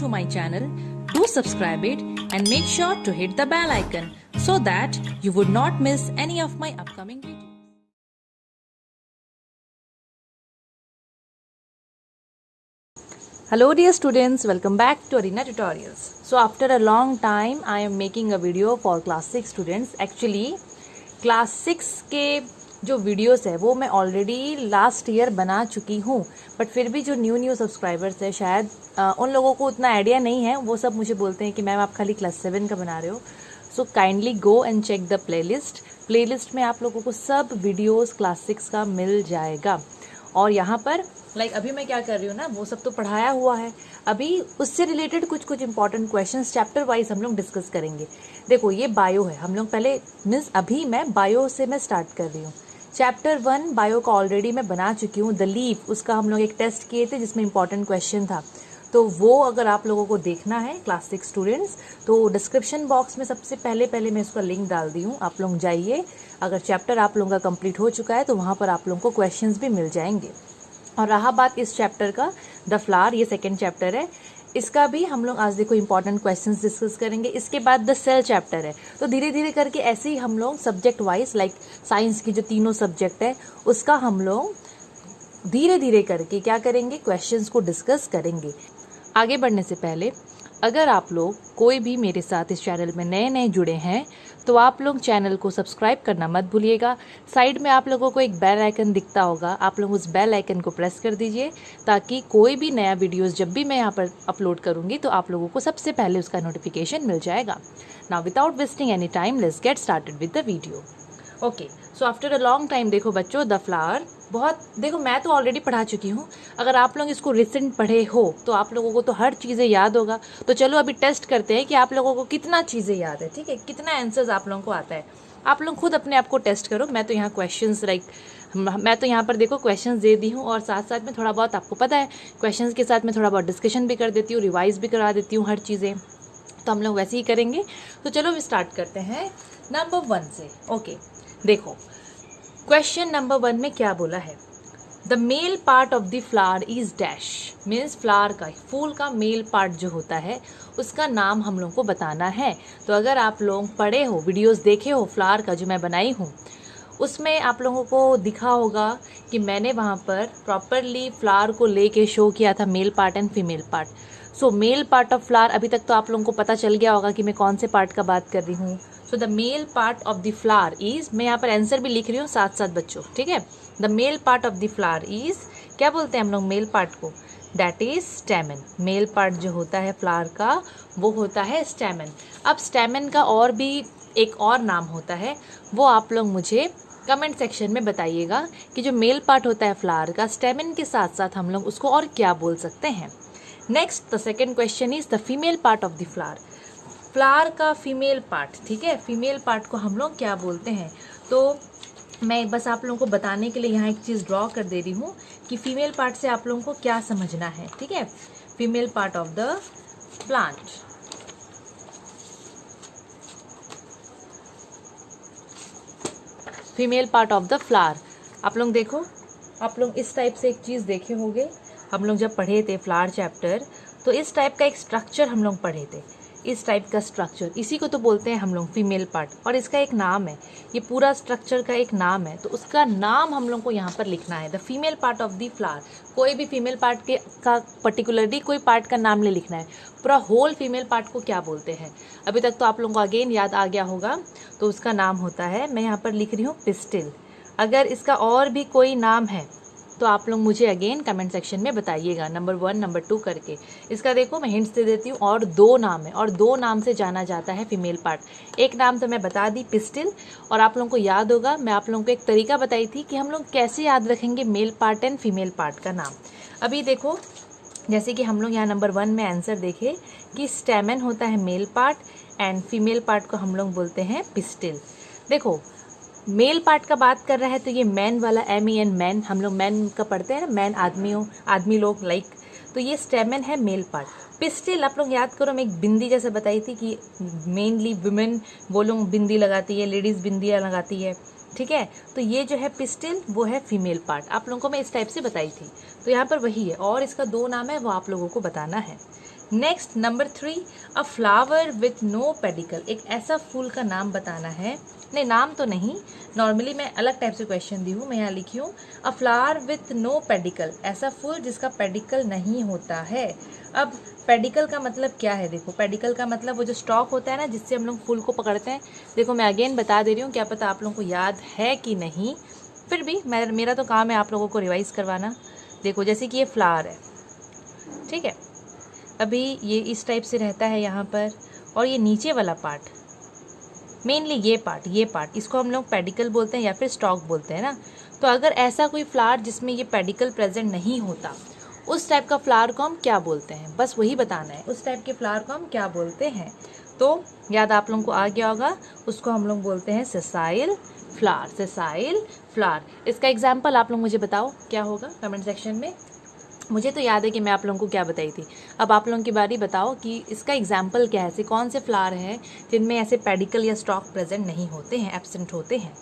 to my channel, do subscribe it and make sure to hit the bell icon so that you would not miss any of my upcoming videos. Hello dear students, welcome back to Arena Tutorials. So after a long time I am making a video for class 6 students. Actually class 6 के जो videos है वो मैं already last year बना चुकी हूँ, but फिर भी जो न्यू सब्सक्राइबर्स है शायद उन लोगों को उतना आइडिया नहीं है. वो सब मुझे बोलते हैं कि मैम आप खाली क्लास 7 का बना रहे हो. So kindly go and check the playlist में आप लोगों को सब वीडियोस क्लास 6 का मिल जाएगा. और यहाँ पर अभी मैं क्या कर रही हूँ ना, वो सब तो पढ़ाया हुआ है. अभी उससे रिलेटेड कुछ इंपॉर्टेंट क्वेश्चंस चैप्टर वाइज हम लोग डिस्कस करेंगे. देखो ये बायो है, हम लोग पहले अभी मैं बायो से मैं स्टार्ट कर रही हूँ. चैप्टर 1 बायो का ऑलरेडी मैं बना चुकी हूँ. द लीफ उसका हम लोग एक टेस्ट किए थे जिसमें इंपॉर्टेंट क्वेश्चन था. तो वो अगर आप लोगों को देखना है क्लास 6 स्टूडेंट्स, तो डिस्क्रिप्शन बॉक्स में सबसे पहले मैं उसका लिंक डाल दी हूँ. आप लोग जाइए, अगर चैप्टर आप लोगों का कंप्लीट हो चुका है तो वहाँ पर आप लोगों को क्वेश्चंस भी मिल जाएंगे. और रहा बात इस चैप्टर का, द फ्लावर, ये सेकेंड चैप्टर है. इसका भी हम लोग आज देखो इंपॉर्टेंट क्वेश्चंस डिस्कस करेंगे. इसके बाद द सेल चैप्टर है. तो धीरे धीरे करके ऐसे ही हम लोग सब्जेक्ट वाइज साइंस की जो तीनों सब्जेक्ट है उसका हम लोग धीरे धीरे करके क्या करेंगे, क्वेश्चंस को डिस्कस करेंगे. आगे बढ़ने से पहले अगर आप लोग कोई भी मेरे साथ इस चैनल में नए जुड़े हैं तो आप लोग चैनल को सब्सक्राइब करना मत भूलिएगा. साइड में आप लोगों को एक बेल आइकन दिखता होगा, आप लोग उस बेल आइकन को प्रेस कर दीजिए ताकि कोई भी नया वीडियोस जब भी मैं यहाँ पर अपलोड करूँगी तो आप लोगों को सबसे पहले उसका नोटिफिकेशन मिल जाएगा. Now without wasting any time let's get started with the video. Okay, so after a long time देखो बच्चों, द फ्लावर देखो मैं तो ऑलरेडी पढ़ा चुकी हूँ. अगर आप लोग इसको रिसेंट पढ़े हो तो आप लोगों को तो हर चीज़ें याद होगा. तो चलो अभी टेस्ट करते हैं कि आप लोगों को कितना चीज़ें याद है. ठीक है, कितना आंसर्स आप लोगों को आता है. आप लोग खुद अपने आप को टेस्ट करो. मैं तो यहाँ क्वेश्चंस मैं तो यहाँ पर देखो क्वेश्चंस दे दी हूँ और साथ साथ में थोड़ा बहुत आपको पता है क्वेश्चंस के साथ में थोड़ा बहुत डिस्कशन भी कर देती हूँ, रिवाइज भी करा देती हूँ हर चीज़ें. तो हम लोग वैसे ही करेंगे. तो चलो भी स्टार्ट करते हैं नंबर 1 से. ओके, देखो क्वेश्चन नंबर 1 में क्या बोला है. The male part of the flower is dash. Means flower का, फूल का मेल पार्ट जो होता है उसका नाम हम लोग को बताना है. तो अगर आप लोग पढ़े हो, वीडियोस देखे हो फ्लावर का जो मैं बनाई हूँ, उसमें आप लोगों को दिखा होगा कि मैंने वहाँ पर प्रॉपरली फ्लावर को लेके शो किया था mail part and female part. So male part of flower, अभी तक तो आप लोगों को पता चल गया होगा कि मैं कौन से पार्ट का बात कर रही हूँ. So the male part of the flower is, मैं यहाँ पर आंसर भी लिख रही हूँ साथ साथ बच्चों. ठीक है, the male part of the flower is, क्या बोलते हैं हम लोग मेल पार्ट को, दैट इज स्टेमन. मेल पार्ट जो होता है फ्लावर का वो होता है स्टेमन. अब स्टेमन का और भी एक और नाम होता है, वो आप लोग मुझे कमेंट सेक्शन में बताइएगा कि जो मेल पार्ट होता है फ्लावर का स्टेमन के साथ साथ हम लोग उसको और क्या बोल सकते हैं. Next the second question is the female part of the flower. Flower का फीमेल पार्ट, ठीक है, फीमेल पार्ट को हम लोग क्या बोलते हैं. तो मैं बस आप लोगों को बताने के लिए यहाँ एक चीज़ ड्रॉ कर दे रही हूँ कि फीमेल पार्ट से आप लोगों को क्या समझना है. ठीक है, female part of the plant. Female part of the flower. आप लोग देखो, आप लोग इस टाइप से एक चीज़ देखे होंगे. हम लोग जब पढ़े थे फ्लावर चैप्टर तो इस टाइप का एक स्ट्रक्चर हम लोग पढ़े थे. इस टाइप का स्ट्रक्चर, इसी को तो बोलते हैं हम लोग फीमेल पार्ट. और इसका एक नाम है, ये पूरा स्ट्रक्चर का एक नाम है. तो उसका नाम हम लोग को यहाँ पर लिखना है, the female part of the flower. कोई भी फीमेल पार्ट का पर्टिकुलरली कोई पार्ट का नाम नहीं लिखना है, पूरा होल फीमेल पार्ट को क्या बोलते हैं. अभी तक तो आप लोगों को अगेन याद आ गया होगा. तो उसका नाम होता है, मैं यहाँ पर लिख रही हूँ पिस्टिल. अगर इसका और भी कोई नाम है तो आप लोग मुझे अगेन कमेंट सेक्शन में बताइएगा, नंबर 1 नंबर 2 करके. इसका देखो मैं हिंट्स दे देती हूँ, और 2 नाम है और 2 नाम से जाना जाता है फीमेल पार्ट. एक नाम तो मैं बता दी पिस्टिल, और आप लोगों को याद होगा मैं आप लोगों को एक तरीका बताई थी कि हम लोग कैसे याद रखेंगे mail part and female part का नाम. अभी देखो जैसे कि हम लोग यहाँ नंबर 1 में आंसर देखे कि स्टेमन होता है mail part and female part को हम लोग बोलते हैं पिस्टिल. देखो मेल पार्ट का बात कर रहा है तो ये मैन वाला, MEN मैन, हम लोग मैन का पढ़ते हैं ना, मैन आदमी लोग तो ये स्टेमन है मेल पार्ट. पिस्टिल आप लोग याद करो, मैं एक बिंदी जैसे बताई थी कि मेनली वुमेन वो लोग बिंदी लगाती है, लेडीज़ बिंदियाँ लगाती है. ठीक है, तो ये जो है पिस्टिल वो है फीमेल पार्ट. आप लोगों को मैं इस टाइप से बताई थी. तो यहाँ पर वही है, और इसका 2 नाम है वो आप लोगों को बताना है. Next number 3, a flower with no pedicel, एक ऐसा फूल का नाम बताना है। नहीं, नाम तो नहीं, नॉर्मली मैं अलग टाइप से क्वेश्चन दी हूँ, मैं यहाँ लिखी हूँ a flower with no pedicel, ऐसा फूल जिसका पेडिकल नहीं होता है। अब पेडिकल का मतलब क्या है? देखो, पेडिकल का मतलब वो जो स्टॉक होता है ना, जिससे हम लोग फूल को पकड़ते हैं। देखो मैं अगेन बता दे रही हूँ, क्या पता आप लोगों को याद है कि नहीं, फिर भी मेरा तो काम है आप लोगों को रिवाइज करवाना। देखो जैसे कि ये फ्लावर है, ठीक है, अभी ये इस टाइप से रहता है यहाँ पर, और ये नीचे वाला पार्ट, मेनली ये पार्ट इसको हम लोग पेडिकल बोलते हैं या फिर स्टॉक बोलते हैं ना। तो अगर ऐसा कोई फ्लावर जिसमें ये पेडिकल प्रेजेंट नहीं होता, उस टाइप का फ्लावर को हम क्या बोलते हैं, बस वही बताना है, उस टाइप के फ्लावर को हम क्या बोलते हैं। तो याद आप लोगों को आ गया होगा, उसको हम लोग बोलते हैं सेसाइल फ्लावर, सेसाइल फ्लावर। इसका एग्जाम्पल आप लोग मुझे बताओ क्या होगा कमेंट सेक्शन में। मुझे तो याद है कि मैं आप लोगों को क्या बताई थी, अब आप लोगों की बारी, बताओ कि इसका एग्जाम्पल क्या है, ऐसे कौन से फ्लावर हैं जिनमें ऐसे पेडिकल या स्टॉक प्रेजेंट नहीं होते हैं, एब्सेंट होते हैं।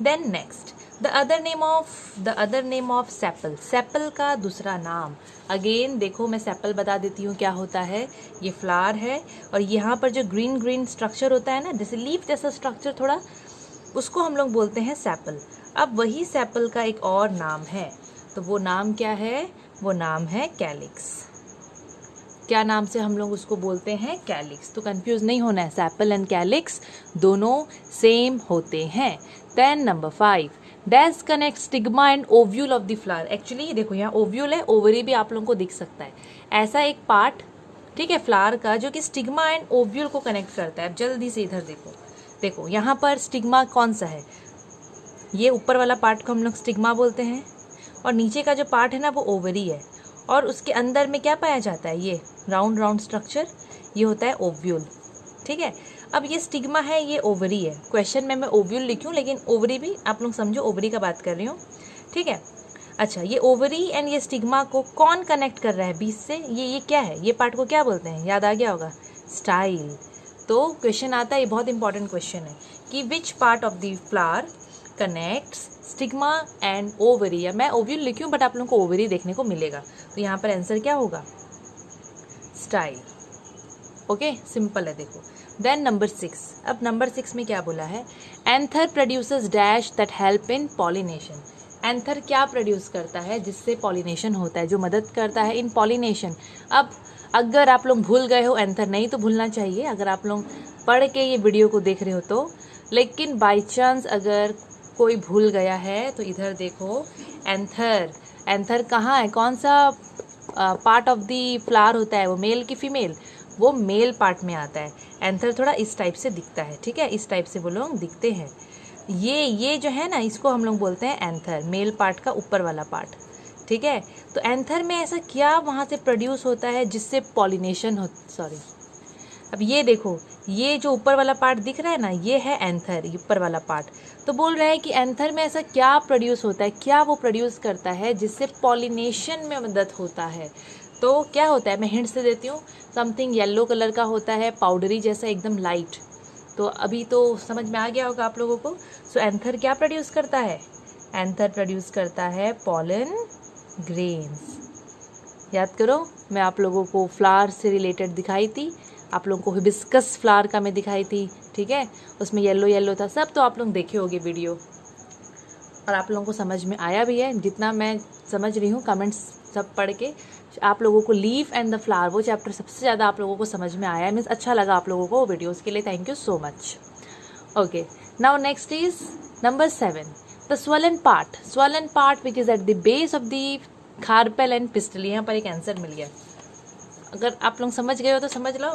Then next, the other name of sepal, sepal का दूसरा नाम। अगेन देखो मैं सेपल बता देती हूँ क्या होता है। ये फ्लावर है और यहाँ पर जो ग्रीन ग्रीन स्ट्रक्चर होता है ना, जैसे लीफ जैसा स्ट्रक्चर थोड़ा, उसको हम लोग बोलते हैं सेपल। अब वही सेपल का एक और नाम है, तो वो नाम क्या है? वो नाम है कैलिक्स। क्या नाम से हम लोग उसको बोलते हैं? कैलिक्स। तो कंफ्यूज नहीं होना है, सेपल एंड कैलिक्स दोनों सेम होते हैं। Then number 5, dash connect stigma and ovule of the flower. Actually देखो यहाँ ओव्यूल है, ओवरी भी आप लोगों को दिख सकता है, ऐसा एक पार्ट, ठीक है, फ्लावर का, जो कि स्टिग्मा एंड ओव्यूल को कनेक्ट करता है। अब जल्दी से इधर देखो, देखो यहाँ पर स्टिग्मा कौन सा है? ये ऊपर वाला पार्ट को हम लोग स्टिग्मा बोलते हैं, और नीचे का जो पार्ट है ना वो ओवरी है, और उसके अंदर में क्या पाया जाता है? ये राउंड राउंड स्ट्रक्चर, ये होता है ओव्यूल, ठीक है। अब ये स्टिग्मा है, ये ओवरी है। क्वेश्चन में मैं ओव्यूल लिखी हूँ, लेकिन ओवरी भी आप लोग समझो, ओवरी का बात कर रही हूँ, ठीक है। अच्छा, ये ओवरी एंड ये स्टिग्मा को कौन कनेक्ट कर रहा है बीच से? ये क्या है? ये पार्ट को क्या बोलते हैं? याद आ गया होगा, स्टाइल। तो क्वेश्चन आता है, ये बहुत इंपॉर्टेंट क्वेश्चन है कि which part of the flower connects stigma and ovary, या मैं ओव्यूल लिखी हूँ बट आप लोगों को ओवरी देखने को मिलेगा। तो यहाँ पर आंसर क्या होगा? स्टाइल। ओके, सिंपल है। देखो देन नंबर 6, अब नंबर 6 में क्या बोला है? Anther produces dash that help in pollination. Anther क्या प्रोड्यूस करता है जिससे पॉलिनेशन होता है, जो मदद करता है इन पॉलिनेशन। अब अगर आप लोग भूल गए हो एंथर, नहीं तो भूलना चाहिए अगर आप लोग पढ़ के ये वीडियो को देख रहे हो तो, लेकिन बाई चांस अगर कोई भूल गया है तो इधर देखो, एंथर, एंथर कहाँ है, कौन सा पार्ट ऑफ द फ्लावर होता है, वो मेल की फीमेल? वो मेल पार्ट में आता है। एंथर थोड़ा इस टाइप से दिखता है, ठीक है, इस टाइप से वो लोग दिखते हैं। ये जो है ना, इसको हम लोग बोलते हैं एंथर, मेल पार्ट का ऊपर वाला पार्ट, ठीक है। तो एंथर में ऐसा क्या वहाँ से प्रोड्यूस होता है जिससे पॉलिनेशन हो, सॉरी, अब ये देखो, ये जो ऊपर वाला पार्ट दिख रहा है ना, ये है एंथर, ये ऊपर वाला पार्ट। तो बोल रहा है कि एंथर में ऐसा क्या प्रोड्यूस होता है, क्या वो प्रोड्यूस करता है जिससे पॉलिनेशन में मदद होता है। तो क्या होता है, मैं हिंट से देती हूँ, समथिंग येलो कलर का होता है, पाउडरी जैसा, एकदम लाइट। तो अभी तो समझ में आ गया होगा आप लोगों को। सो एंथर क्या प्रोड्यूस करता है? एंथर प्रोड्यूस करता है पॉलन ग्रेन्स। याद करो, मैं आप लोगों को फ्लावर से रिलेटेड दिखाई थी, आप लोगों को हिबिस्कस फ्लावर का मैं दिखाई थी, ठीक है, उसमें येलो येलो था, सब तो आप लोग देखे होंगे वीडियो, और आप लोगों को समझ में आया भी है। जितना मैं समझ रही हूँ कमेंट्स सब पढ़ के, आप लोगों को लीफ एंड द फ्लावर वो चैप्टर सबसे ज़्यादा आप लोगों को समझ में आया है, मीन्स अच्छा लगा आप लोगों को वीडियोज़ के लिए, thank you so much. Okay, now next is number 7, the swollen part which is at the base of the carpel and pistol. यहाँ पर एक आंसर मिल गया, अगर आप लोग समझ गए हो तो समझ लो,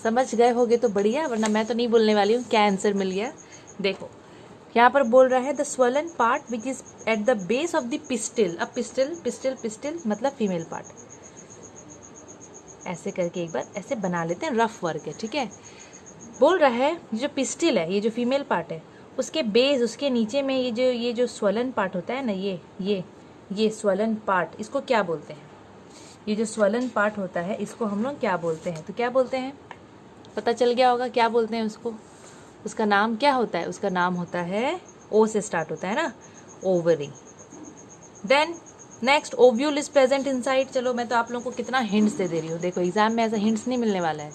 समझ गए होगे तो बढ़िया, वरना मैं तो नहीं बोलने वाली हूँ क्या आंसर मिल गया। देखो यहाँ पर बोल रहा है the swollen part which is at the base of the pistil. अब पिस्टिल मतलब फीमेल पार्ट, ऐसे करके एक बार ऐसे बना लेते हैं, रफ वर्क है, ठीक है। बोल रहा है जो पिस्टिल है, ये जो फीमेल पार्ट है, उसके बेस, उसके नीचे में ये जो स्वलन पार्ट होता है ना, ये स्वलन पार्ट, इसको क्या बोलते हैं? ये जो स्वलन पार्ट होता है इसको हम लोग क्या बोलते हैं? तो क्या बोलते हैं, पता चल गया होगा क्या बोलते हैं उसको। उसका नाम क्या होता है? उसका नाम होता है, ओ से स्टार्ट होता है ना, ovary. Then next, ovule is present inside. चलो मैं तो आप लोगों को कितना हिंट्स दे रही हूँ। देखो एग्जाम में ऐसा हिंट्स नहीं मिलने वाला है,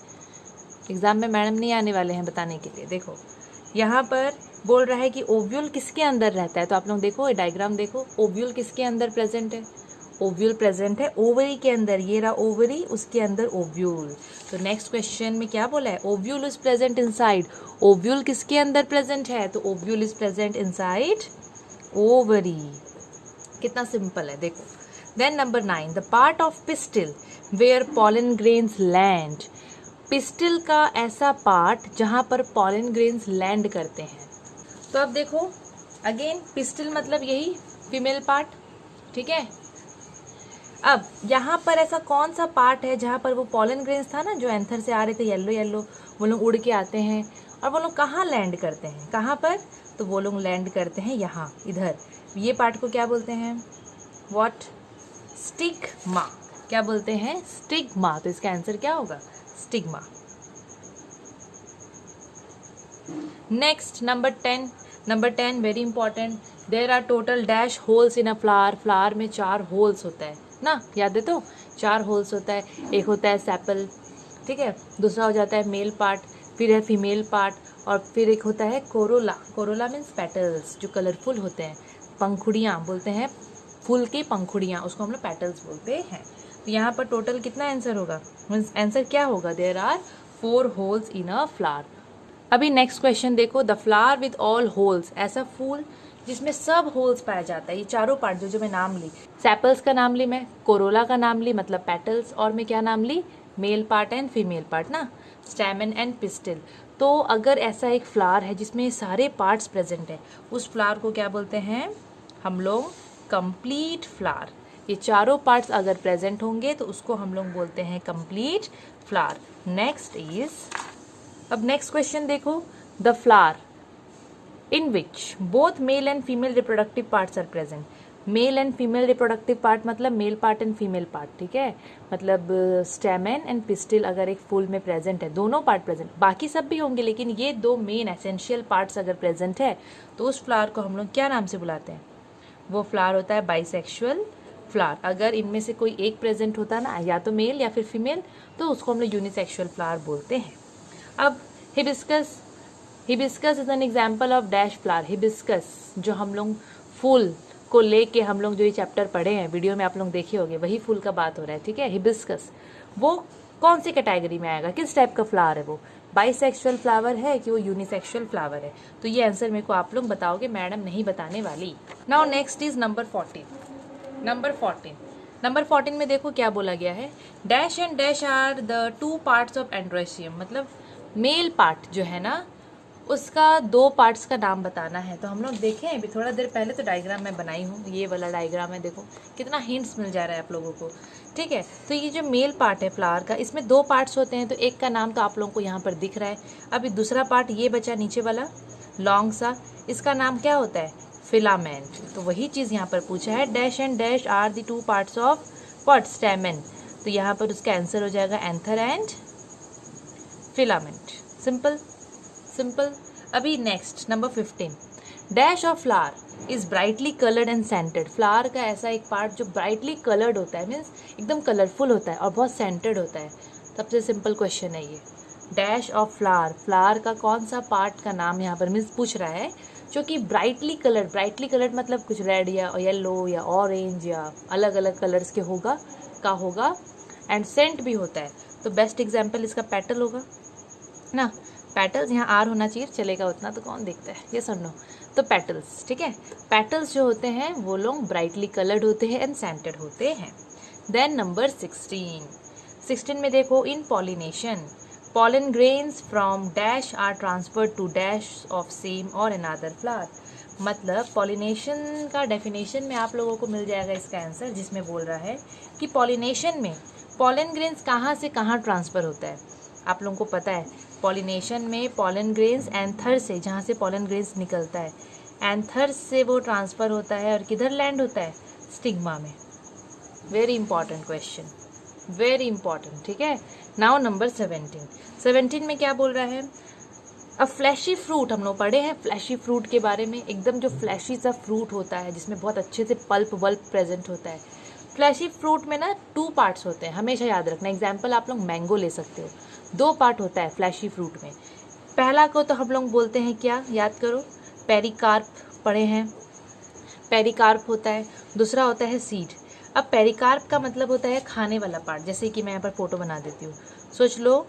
एग्जाम में मैडम नहीं आने वाले हैं बताने के लिए। देखो यहाँ पर बोल रहा है कि ओव्यूल किसके अंदर रहता है, तो आप लोग देखो ये डायग्राम देखो, ओव्यूल किसके अंदर प्रेजेंट है, ओव्यूल प्रेजेंट है ओवरी के अंदर, ये रहा ओवरी, उसके अंदर ओव्यूल। तो नेक्स्ट क्वेश्चन में क्या बोला है, ovule is present inside, ovule किसके अंदर प्रेजेंट है, तो ovule is present inside ovary. कितना सिंपल है देखो। Then number 9, the part of pistil where pollen grains land. Pistil का ऐसा पार्ट जहाँ पर पॉलन ग्रेन्स लैंड करते हैं। तो अब देखो अगेन पिस्टिल मतलब यही फीमेल पार्ट, ठीक है। अब यहाँ पर ऐसा कौन सा पार्ट है जहाँ पर वो पॉलन ग्रेन्स था ना जो एंथर से आ रहे थे येलो येलो, वो लोग उड़ के आते हैं और वो लोग कहाँ लैंड करते हैं, कहाँ पर, तो वो लोग लैंड करते हैं यहाँ इधर। ये पार्ट को क्या बोलते हैं, व्हाट, स्टिग्मा। क्या बोलते हैं, स्टिग्मा। तो इसका आंसर क्या होगा, stigma. Next number 10 very important, there are total dash whorls in a flower. Flower में 4 होल्स होता है ना, याद है, तो 4 होल्स होता है। एक होता है सेपल, ठीक है, दूसरा हो जाता है मेल पार्ट, फिर है फीमेल पार्ट, और फिर एक होता है कोरोला। कोरोला मीन्स पेटल्स जो कलरफुल होते हैं, पंखुड़ियाँ बोलते हैं, फूल की पंखुड़ियाँ, उसको हम लोग पेटल्स बोलते हैं। तो यहाँ पर टोटल कितना आंसर होगा, मीन्स आंसर क्या होगा, there are 4 whorls in a flower. अभी नेक्स्ट क्वेश्चन देखो, the flower with all whorls, ऐसा फूल जिसमें सब होल्स पाया जाता है। ये चारों पार्ट जो मैं नाम ली, सेपल्स का नाम ली मैं, कोरोला का नाम ली मतलब पेटल्स, और मैं क्या नाम ली, male part and female part ना, स्टैमेन एंड पिस्टिल। तो अगर ऐसा एक फ्लावर है जिसमें सारे पार्ट्स प्रेजेंट है, उस फ्लावर को क्या बोलते हैं हम लोग, कंप्लीट फ्लावर। ये चारों पार्ट्स अगर प्रेजेंट होंगे तो उसको हम लोग बोलते हैं कंप्लीट फ्लावर। नेक्स्ट इज, अब नेक्स्ट क्वेश्चन देखो, the flower in which both male and female reproductive parts are present. Male and female reproductive part मतलब male part and female part, ठीक है, मतलब स्टेमेन एंड पिस्टिल अगर एक फूल में present है, दोनों पार्ट प्रेजेंट, बाकी सब भी होंगे लेकिन ये 2 मेन एसेंशियल पार्ट्स अगर प्रेजेंट है तो उस फ्लावर को हम लोग क्या नाम से बुलाते हैं, वो फ्लावर होता है बाइसेक्सुअल फ्लावर। अगर इनमें से कोई एक प्रेजेंट होता है ना, या तो मेल या फिर फीमेल, तो उसको हम लोग यूनिसेक्सुअल फ्लावर बोलते हैं। अब hibiscus, hibiscus is an example of dash flower. Hibiscus जो हम लोग फूल को लेके हम लोग जो ये चैप्टर पढ़े हैं, वीडियो में आप लोग देखे होंगे, वही फूल का बात हो रहा है, ठीक है। हिबिस्कस वो कौन सी कैटेगरी में आएगा, किस टाइप का फ्लावर है, वो बाइसेक्सुअल फ्लावर है कि वो यूनिसेक्सुअल फ्लावर है, तो ये आंसर मेरे को आप लोग बताओगे, मैडम नहीं बताने वाली। Now next is number 14। Number 14 में देखो क्या बोला गया है, dash and dash are the 2 parts of androecium. मतलब मेल पार्ट जो है ना उसका 2 पार्ट्स का नाम बताना है। तो हम लोग देखें अभी थोड़ा देर पहले तो डायग्राम मैं बनाई हूँ, ये वाला डायग्राम है, देखो कितना हिंट्स मिल जा रहा है आप लोगों को, ठीक है। तो ये जो मेल पार्ट है फ्लावर का, इसमें 2 पार्ट्स होते हैं, तो एक का नाम तो आप लोगों को यहाँ पर दिख रहा है। अभी दूसरा पार्ट ये बचा नीचे वाला लॉन्ग सा, इसका नाम क्या होता है, फिलामेंट। तो वही चीज़ यहाँ पर पूछा है, dash and dash are the 2 parts of what, stamen. तो यहाँ पर उसका आंसर हो जाएगा anther and filament. Simple simple. अभी next number 15, dash of flower is brightly coloured and scented. Flower का ऐसा एक पार्ट जो ब्राइटली कलर्ड होता है, मीन्स एकदम कलरफुल होता है और बहुत सेंटेड होता है। सबसे सिंपल क्वेश्चन है ये, डैश ऑफ फ्लावर, फ्लावर का कौन सा पार्ट का नाम यहाँ पर मीन्स पूछ रहा है जो कि ब्राइटली कलर्ड मतलब कुछ रेड या येलो या ऑरेंज या अलग अलग कलर्स के होगा एंड सेंट भी होता है। तो बेस्ट एग्जाम्पल इसका पेटल होगा ना, पेटल्स, यहाँ आर होना चाहिए, चलेगा उतना तो कौन देखता है, ये सुन लो। तो पेटल्स, ठीक है, पेटल्स जो होते हैं वो लोग ब्राइटली कलर्ड होते हैं एंड सेंटेड होते हैं। देन नंबर 16 में देखो, इन pollination pollen grains from dash are transferred to dash of same or another flower। मतलब पॉलिनेशन का डेफिनेशन में आप लोगों को मिल जाएगा इसका आंसर, जिसमें बोल रहा है कि पॉलिनेशन में पॉलन ग्रेन्स कहाँ से कहाँ ट्रांसफ़र होता है। आप लोगों को पता है पॉलिनेशन में पॉलन ग्रेन्स एंथर से, जहाँ से पॉलन ग्रेन्स निकलता है, एंथर से वो ट्रांसफ़र होता है और किधर लैंड होता है, स्टिग्मा में। Very important question, very important, ठीक है। नाउ नंबर 17 में क्या बोल रहा है, अब फ्लैशी फ्रूट हम लोग पढ़े हैं फ्लैशी फ्रूट के बारे में, एकदम जो फ्लैशी सा फ्रूट होता है जिसमें बहुत अच्छे से पल्प वल्प प्रेजेंट होता है। फ्लैशी फ्रूट में ना 2 पार्ट्स होते हैं, हमेशा याद रखना। एग्जाम्पल आप लोग मैंगो ले सकते हो, 2 पार्ट होता है फ्लैशी फ्रूट में। पहला को तो हम लोग बोलते हैं क्या, याद करो, पेरिकार्प पढ़े हैं, पेरिकार्प होता है। दूसरा होता है सीड। अब पेरिकार्प का मतलब होता है खाने वाला पार्ट, जैसे कि मैं यहाँ पर फोटो बना देती हूँ। सोच लो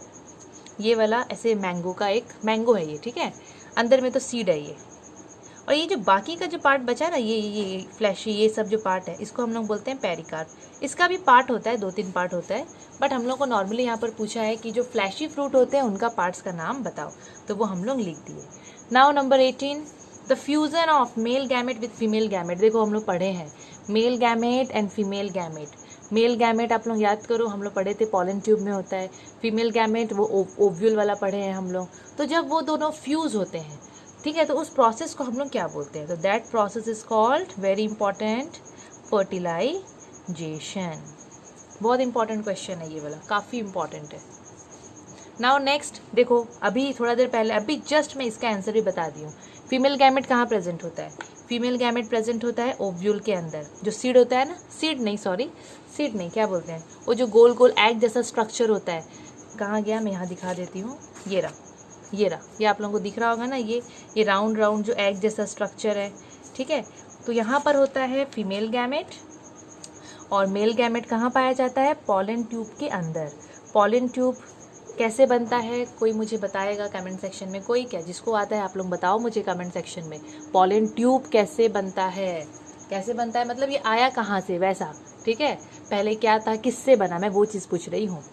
ये वाला ऐसे मैंगो का एक मैंगो है ये, ठीक है, अंदर में तो सीड है ये, और ये जो बाकी का जो पार्ट बचा ना, ये फ्लैशी ये सब जो पार्ट है, इसको हम लोग बोलते हैं पेरिकार्प। इसका भी पार्ट होता है, 2-3 पार्ट होता है, बट हम लोग को नॉर्मली यहाँ पर पूछा है कि जो फ्लैशी फ्रूट होते हैं उनका पार्ट्स का नाम बताओ, तो वो हम लोग लिख दिए। Now number 18, the fusion of male gamete with female gamete. देखो हम लोग पढ़े हैं male gamete and female gamete. Male gamete आप लोग याद करो, हम लोग पढ़े थे पॉलन ट्यूब में होता है। फीमेल गैमेट वो ओव्यूल वाला पढ़े हैं हम लोग। तो जब वो दोनों फ्यूज होते हैं, ठीक है, तो उस प्रोसेस को हम लोग क्या बोलते हैं, तो that process is called, very important, fertilisation. बहुत इंपॉर्टेंट क्वेश्चन है ये वाला, काफ़ी इंपॉर्टेंट है। नाउ नेक्स्ट देखो, अभी थोड़ा देर पहले अभी जस्ट मैं इसका आंसर भी बता दी हूँ। फीमेल गैमेट कहाँ प्रेजेंट होता है, फीमेल गैमेट प्रेजेंट होता है ओव्यूल के अंदर, जो सीड होता है ना, सीड नहीं क्या बोलते हैं, वो जो गोल गोल एग जैसा स्ट्रक्चर होता है। कहाँ गया, मैं यहाँ दिखा देती हूँ, ये आप लोगों को दिख रहा होगा ना, ये राउंड राउंड जो एग जैसा स्ट्रक्चर है, ठीक है। तो यहाँ पर होता है फीमेल गैमेट, और मेल गैमेट कहाँ पाया जाता है, पॉलन ट्यूब के अंदर। पॉलन ट्यूब कैसे बनता है, कोई मुझे बताएगा कमेंट सेक्शन में, कोई क्या, जिसको आता है आप लोग बताओ मुझे कमेंट सेक्शन में, पॉलन ट्यूब कैसे बनता है, मतलब ये आया कहाँ से वैसा, ठीक है, पहले क्या था, किससे बना, मैं वो चीज़ पूछ रही हूँ।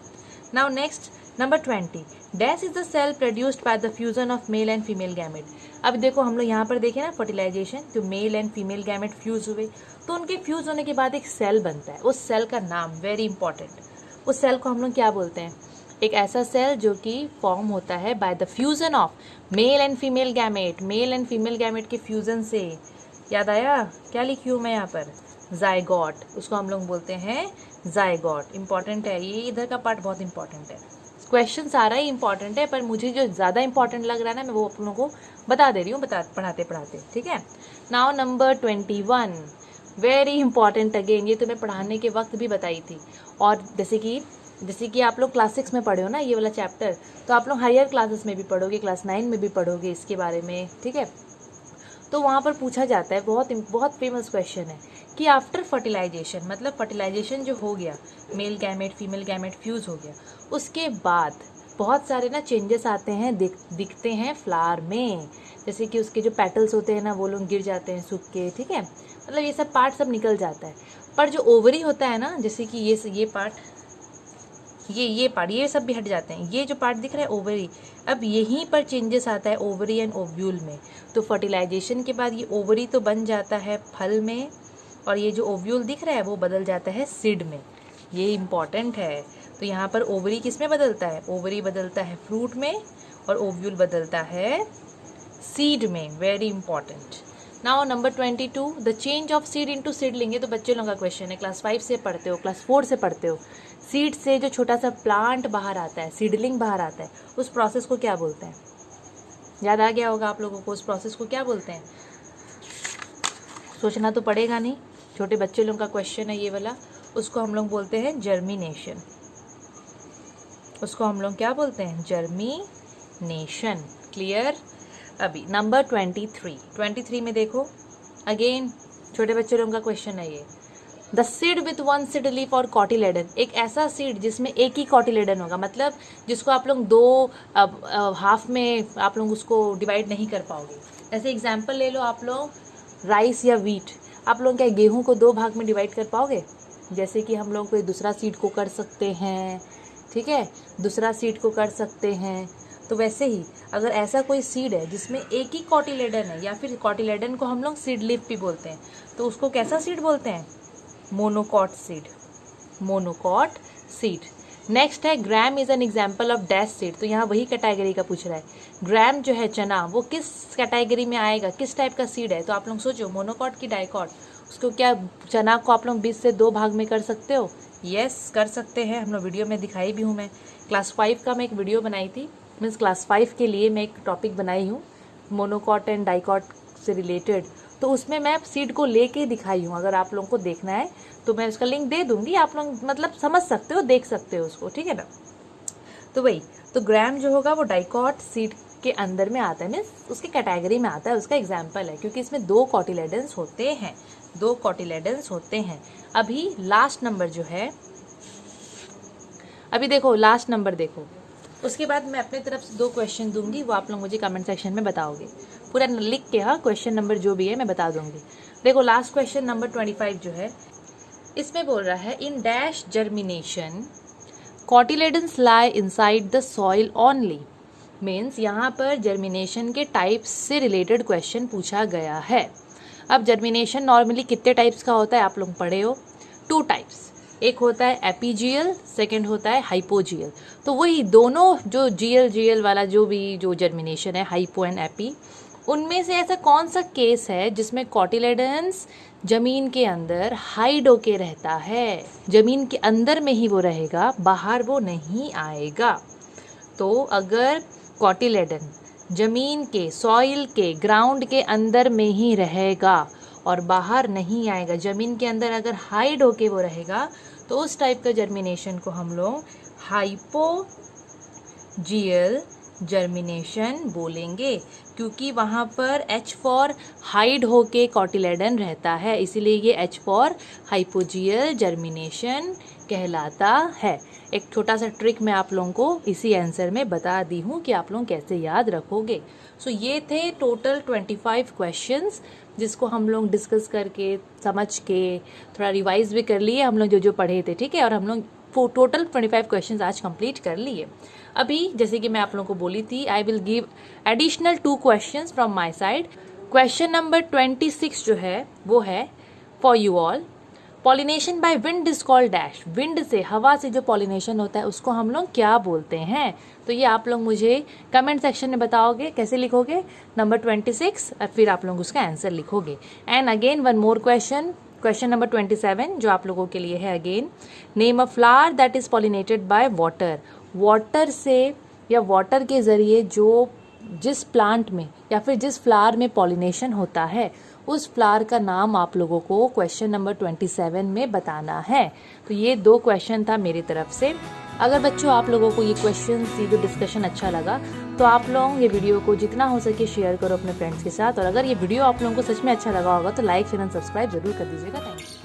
Now next number 20, dash is the cell produced by the fusion of male and female gamete. अब देखो हम लोग यहाँ पर देखें ना, फर्टिलाइजेशन, जो mail and female gamete fuse हुए, तो उनके फ्यूज होने के बाद एक सेल बनता है। उस सेल का नाम वेरी इंपॉर्टेंट, उस सेल को हम लोग क्या बोलते हैं, एक ऐसा सेल जो कि फॉर्म होता है bye the fusion of male and female gamete. Mail and female gamete के फ्यूजन से, याद आया क्या लिखी हूँ मैं यहाँ पर, जाइगोट, उसको हम लोग बोलते हैं जाइगोट। इंपॉर्टेंट है ये, इधर का पार्ट बहुत इंपॉर्टेंट है, क्वेश्चन सारा ही इंपॉर्टेंट है, पर मुझे जो ज़्यादा इंपॉर्टेंट लग रहा है ना, मैं वो आप लोगों को बता दे रही हूँ, पढ़ाते पढ़ाते, ठीक है। Now number 21, very important again, ये तो मैं पढ़ाने के वक्त भी बताई थी। और जैसे कि आप लोग क्लास 6 में पढ़े हो ना ये वाला चैप्टर, तो आप लोग हायर क्लासेस में भी पढ़ोगे, क्लास 9 में भी पढ़ोगे इसके बारे में, ठीक है। तो वहाँ पर पूछा जाता है, बहुत फेमस क्वेश्चन है कि आफ्टर फर्टिलाइजेशन, मतलब फर्टिलाइजेशन जो हो गया, male gamete female gamete fuse हो गया, उसके बाद बहुत सारे ना चेंजेस आते हैं, दिखते हैं फ्लावर में, जैसे कि उसके जो पेटल्स होते हैं ना, वो लोग गिर जाते हैं सूख के, ठीक है, मतलब ये सब पार्ट सब निकल जाता है। पर जो ओवरी होता है ना, जैसे कि ये पार्ट, ये पार्ट, ये सब भी हट जाते हैं, ये जो पार्ट दिख रहा है ओवरी, अब यहीं पर चेंजेस आता है ओवरी एंड ओव्यूल में। तो फर्टिलाइजेशन के बाद ये ओवरी तो बन जाता है फल में, और ये जो ओव्यूल दिख रहा है वो बदल जाता है सीड में, ये इम्पॉर्टेंट है। तो यहाँ पर ओवरी किस में बदलता है, ओवरी बदलता है फ्रूट में, और ओव्यूल बदलता है सीड में, very important. Now number 22, the change of seed into seedling. ये तो बच्चे लोगों का क्वेश्चन है, क्लास 5 से पढ़ते हो, क्लास 4 से पढ़ते हो। सीड से जो छोटा सा प्लांट बाहर आता है, सीडलिंग बाहर आता है, उस प्रोसेस को क्या बोलते हैं, याद आ गया होगा आप लोगों को, उस प्रोसेस को क्या बोलते हैं, सोचना तो पड़ेगा नहीं, छोटे बच्चे लोगों का क्वेश्चन है ये वाला। उसको हम लोग बोलते हैं जर्मिनेशन, उसको हम लोग क्या बोलते हैं, जर्मिनेशन। क्लियर। अभी नंबर 23 में देखो, अगेन छोटे बच्चे लोगों का क्वेश्चन है ये, the seed with 1 seed leaf और कॉटिलेडन। एक ऐसा सीड जिसमें एक ही कॉटिलेडन होगा, मतलब जिसको आप लोग 2 हाफ में आप लोग उसको डिवाइड नहीं कर पाओगे। ऐसे एग्जाम्पल ले लो आप लोग, राइस या वीट, आप लोग क्या गेहूं को 2 भाग में डिवाइड कर पाओगे, जैसे कि हम लोग कोई दूसरा सीड को कर सकते हैं, ठीक है, दूसरा सीड को कर सकते हैं। तो वैसे ही अगर ऐसा कोई सीड है जिसमें एक ही कॉटिलेडन है, या फिर कॉटिलेडन को हम लोग सीड लीफ भी बोलते हैं, तो उसको कैसा सीड बोलते हैं, monocot seed, monocot seed. Next है gram is an example of dash seed. तो यहाँ वही कैटेगरी का पूछ रहा है, ग्राम जो है चना, वो किस कैटेगरी में आएगा, किस टाइप का सीड है। तो आप लोग सोचो, मोनोकॉट की डाइकॉट, उसको क्या चना को आप लोग 20 से 2 भाग में कर सकते हो, यस कर सकते हैं, हम लोग वीडियो में दिखाई भी हूँ मैं, क्लास 5 का मैं एक वीडियो बनाई थी, मीन्स क्लास 5 के लिए मैं एक टॉपिक बनाई हूँ मोनोकॉट एंड डाइकॉट से रिलेटेड, तो उसमें मैं सीड को लेके दिखाई हूँ। अगर आप लोगों को देखना है तो मैं उसका लिंक दे दूंगी, आप लोग मतलब समझ सकते हो, देख सकते हो उसको, ठीक है ना। तो वही, तो ग्राम जो होगा वो डाइकॉट सीड के अंदर में आता है, मीन्स उसके कैटेगरी में आता है, उसका एग्जाम्पल है, क्योंकि इसमें 2 कॉटिलेडन्स होते हैं, 2 कॉटिलेडन्स होते हैं। अभी लास्ट नंबर जो है, अभी देखो लास्ट नंबर देखो, उसके बाद मैं अपने तरफ से 2 क्वेश्चन दूंगी, वो आप लोग मुझे कमेंट सेक्शन में बताओगे, पूरा लिख के। हाँ, क्वेश्चन नंबर जो भी है मैं बता दूंगी। देखो लास्ट क्वेश्चन नंबर 25 जो है, इसमें बोल रहा है in dash germination cotyledons lie inside the soil only. Means यहाँ पर जर्मिनेशन के टाइप्स से रिलेटेड क्वेश्चन पूछा गया है। अब जर्मिनेशन नॉर्मली कितने टाइप्स का होता है आप लोग पढ़े हो, 2 टाइप्स, एक होता है एपीजियल, सेकंड होता है हाइपोजियल। तो वही दोनों जो जीएल वाला जो भी जो जर्मिनेशन है, हाइपो एंड एपी, उनमें से ऐसा कौन सा केस है जिसमें कॉटिलेडन्स जमीन के अंदर हाइड होके रहता है, जमीन के अंदर में ही वो रहेगा, बाहर वो नहीं आएगा। तो अगर कॉटिलेडन जमीन के, सॉइल के, ग्राउंड के अंदर में ही रहेगा और बाहर नहीं आएगा, जमीन के अंदर अगर हाइड होके वो रहेगा, तो उस टाइप का जर्मिनेशन को हम लोग हाइपोजियल जर्मिनेशन बोलेंगे, क्योंकि वहाँ पर H फॉर हाइड होके कॉटिलेडन रहता है, इसीलिए ये H फॉर हाइपोजियल जर्मिनेशन कहलाता है। एक छोटा सा ट्रिक मैं आप लोगों को इसी आंसर में बता दी हूँ कि आप लोग कैसे याद रखोगे। सो ये थे टोटल 25 क्वेश्चंस, जिसको हम लोग डिस्कस करके, समझ के, थोड़ा रिवाइज भी कर लिए हम लोग जो जो पढ़े थे, ठीक है। और हम लोग टोटल 25 क्वेश्चंस आज कंप्लीट कर लिए। अभी जैसे कि मैं आप लोगों को बोली थी, I will give additional 2 questions from my side. Question number 26 जो है वो है for you all, pollination by wind is called dash. Wind से, हवा से जो पॉलिनेशन होता है उसको हम लोग क्या बोलते हैं? तो ये आप लोग मुझे कमेंट सेक्शन में बताओगे। कैसे लिखोगे? नंबर 26 और फिर आप लोग उसका आंसर लिखोगे। And again one more question, question number 27 जो आप लोगों के लिए है again, name a flower that is pollinated by water. Water से या वाटर के जरिए जो जिस प्लांट में या फिर जिस फ्लावर में पॉलिनेशन होता है, उस फ्लावर का नाम आप लोगों को क्वेश्चन नंबर 27 में बताना है। तो ये 2 क्वेश्चन था मेरी तरफ से। अगर बच्चों आप लोगों को ये क्वेश्चन, ये जो डिस्कशन अच्छा लगा, तो आप लोग ये वीडियो को जितना हो सके शेयर करो अपने फ्रेंड्स के साथ। और अगर ये वीडियो आप लोगों को सच में अच्छा लगा होगा तो लाइक, शेयर एंड सब्सक्राइब जरूर कर दीजिएगा। Thank you.